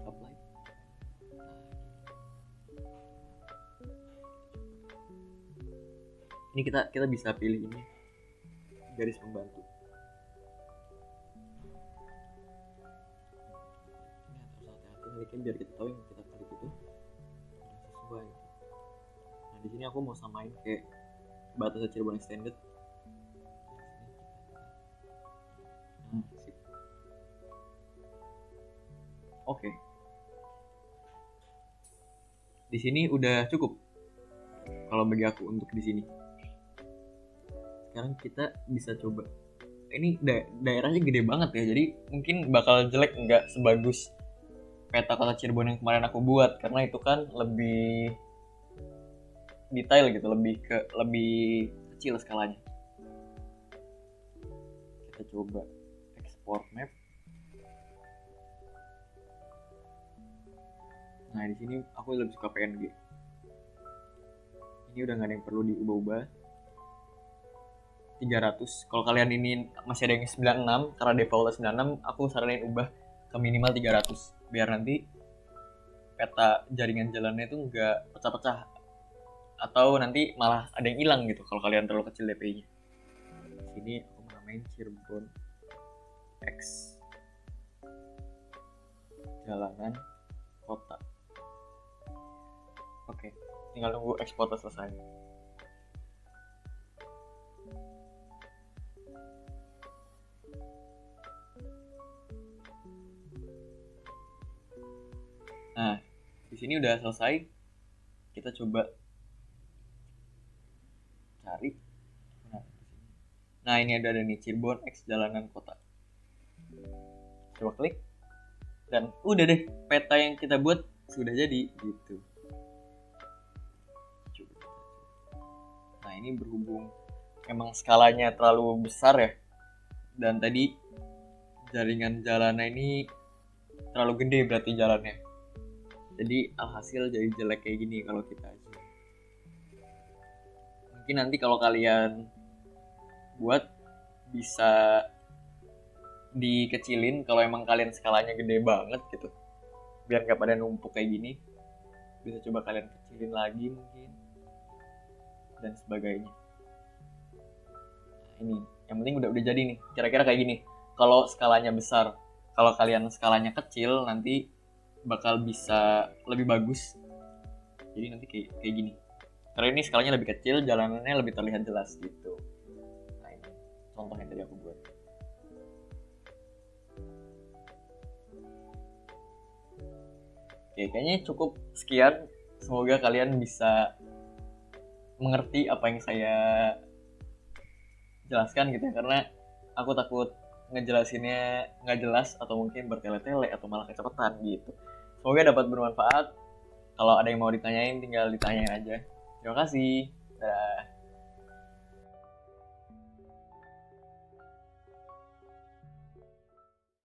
Speaker 1: apply. Ini kita bisa pilih ini garis pembantu. Ini harus hati-hati biar kita tahu yang kita klik itu sesuai. Nah, di sini aku mau samain kayak batas Cirebon extended. Nah, sip. Oke. Di sini udah cukup kalau bagi aku untuk di sini. Sekarang kita bisa coba. Ini daerahnya gede banget ya, jadi mungkin bakal jelek, nggak sebagus peta kota Cirebon yang kemarin aku buat, karena itu kan lebih detail gitu, lebih kecil skalanya. Kita coba export map. Nah, di sini aku lebih suka PNG. Ini udah nggak ada yang perlu diubah-ubah. 300. Kalau kalian ini masih ada yang 96, karena defaultnya 96, aku saranin ubah ke minimal 300 biar nanti peta jaringan jalannya itu nggak pecah-pecah atau nanti malah ada yang hilang gitu kalau kalian terlalu kecil DPI-nya. Sini aku menamain Cirebon X jalanan kota. Oke, tinggal tunggu ekspornya selesai. Nah, di sini udah selesai. Kita coba cari. Nah, ini ada nih Cirebon X jalanan kota. Coba klik. Dan udah deh, peta yang kita buat sudah jadi gitu. Nah, ini berhubung emang skalanya terlalu besar ya. Dan tadi jaringan jalannya ini terlalu gede berarti jalannya. Jadi alhasil jadi jelek kayak gini kalau kita aja. Mungkin nanti kalau kalian buat bisa dikecilin kalau emang kalian skalanya gede banget gitu, biar nggak pada numpuk kayak gini. Bisa coba kalian kecilin lagi mungkin dan sebagainya. Nah, ini yang penting udah jadi nih, kira-kira kayak gini. Kalau skalanya besar, kalau kalian skalanya kecil nanti bakal bisa lebih bagus. Jadi nanti kayak gini, karena ini skalanya lebih kecil, jalanannya lebih terlihat jelas gitu. Nah ini contoh yang tadi aku buat. Oke, kayaknya cukup sekian. Semoga kalian bisa mengerti apa yang saya jelaskan gitu ya, karena aku takut ngejelasinnya nggak jelas atau mungkin bertele-tele atau malah kecepatan gitu. Semoga dapat bermanfaat. Kalau ada yang mau ditanyain tinggal ditanyain aja. Terima kasih.